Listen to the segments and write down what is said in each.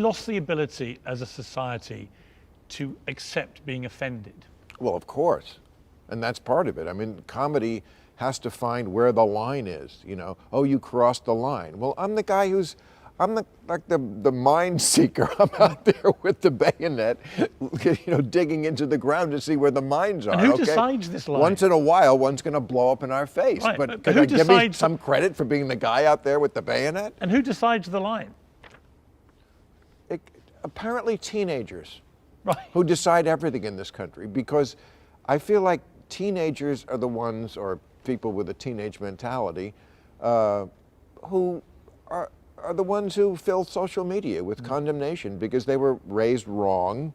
lost the ability as a society to accept being offended? Well, of course. And that's part of it. I mean, comedy has to find where the line is, you know. Oh, you crossed the line. Well, I'm the guy I'm the mind seeker. I'm out there with the bayonet, you know, digging into the ground to see where the mines are. And who decides this line? Once in a while, one's going to blow up in our face. Right, but but can I give me some credit for being the guy out there with the bayonet? And who decides the line? Apparently teenagers, right, who decide everything in this country, because I feel like teenagers are the ones, or people with a teenage mentality, who are the ones who fill social media with condemnation because they were raised wrong,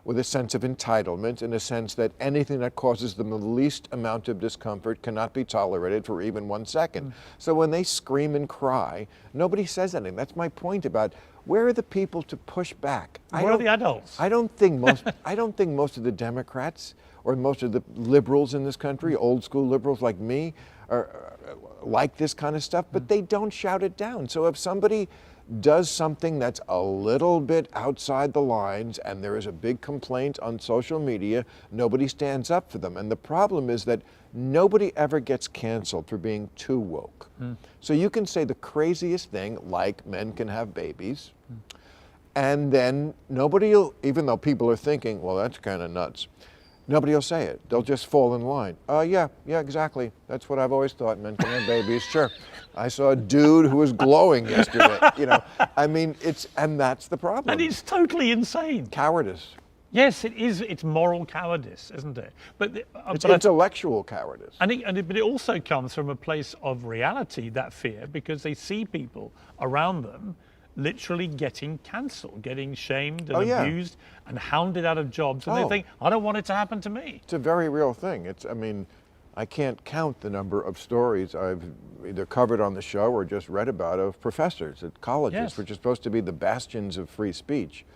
with a sense of entitlement, in a sense that anything that causes them the least amount of discomfort cannot be tolerated for even 1 second. So when they scream and cry, nobody says anything. That's my point about where are the people to push back? Where are the adults? I don't think most of the Democrats or most of the liberals in this country, old school liberals like me, are like this kind of stuff, but they don't shout it down. So if somebody does something that's a little bit outside the lines and there is a big complaint on social media, nobody stands up for them. And the problem is that nobody ever gets canceled for being too woke. So you can say the craziest thing, like men can have babies, and then nobody will, even though people are thinking, well, that's kind of nuts, nobody will say it. They'll just fall in line. Yeah, exactly. That's what I've always thought, men can have babies, sure. I saw a dude who was glowing yesterday, you know. I mean, and that's the problem. And it's totally insane. Cowardice. Yes, it is. It's moral cowardice, isn't it? But it's intellectual cowardice. But it also comes from a place of reality, that fear, because they see people around them literally getting cancelled, getting shamed and abused and hounded out of jobs, and they think, I don't want it to happen to me. It's a very real thing. I mean, I can't count the number of stories I've either covered on the show or just read about of professors at colleges, which are supposed to be the bastions of free speech,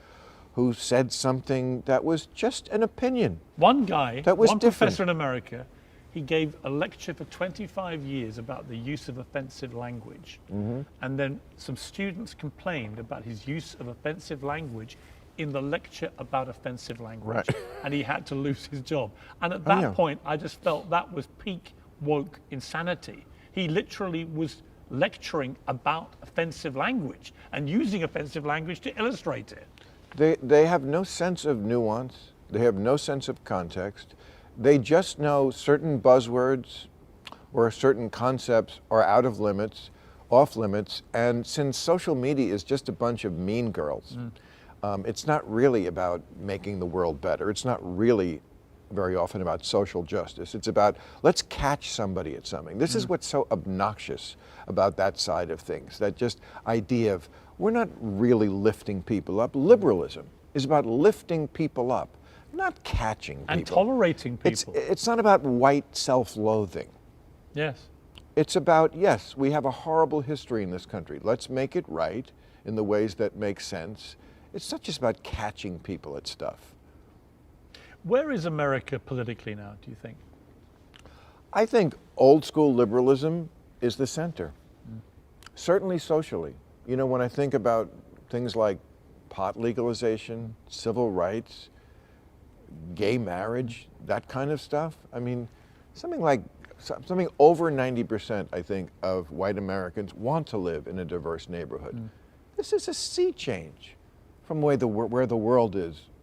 who said something that was just an opinion. One guy, that was one different. Professor in America, he gave a lecture for 25 years about the use of offensive language. And then some students complained about his use of offensive language in the lecture about offensive language. And he had to lose his job. And at that point, I just felt that was peak woke insanity. He literally was lecturing about offensive language and using offensive language to illustrate it. They have no sense of nuance. They have no sense of context. They just know certain buzzwords or certain concepts are out of limits, off limits, and since social media is just a bunch of mean girls, it's not really about making the world better. It's not really very often about social justice. It's about, let's catch somebody at something. This is what's so obnoxious about that side of things, that just idea of, we're not really lifting people up. Liberalism is about lifting people up, not catching people. And tolerating people. It's not about white self-loathing. Yes. It's about, yes, we have a horrible history in this country. Let's make it right in the ways that make sense. It's not just about catching people at stuff. Where is America politically now, do you think? I think old school liberalism is the center. Certainly socially. You know, when I think about things like pot legalization, civil rights, gay marriage, that kind of stuff, I mean, something over 90%, I think, of white Americans want to live in a diverse neighborhood. This is a sea change from where the world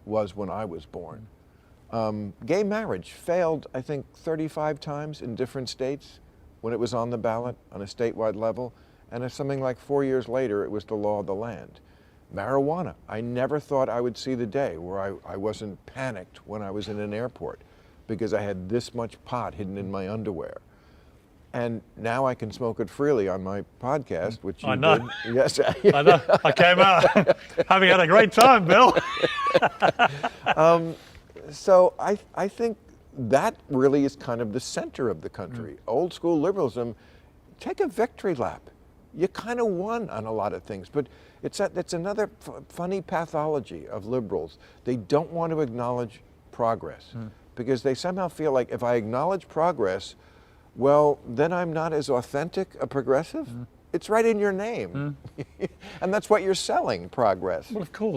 was when I was born. Gay marriage failed, I think, 35 times in different states when it was on the ballot on a statewide level, and something like 4 years later, it was the law of the land. Marijuana, I never thought I would see the day where I wasn't panicked when I was in an airport because I had this much pot hidden in my underwear. And now I can smoke it freely on my podcast, which you did. Yes. I know. I came out having had a great time, Bill. So I think that really is kind of the center of the country. Old school liberalism, take a victory lap. You kind of won on a lot of things, but it's another funny pathology of liberals. They don't want to acknowledge progress because they somehow feel like if I acknowledge progress, well, then I'm not as authentic a progressive. It's right in your name. And that's what you're selling, progress. Well, of course.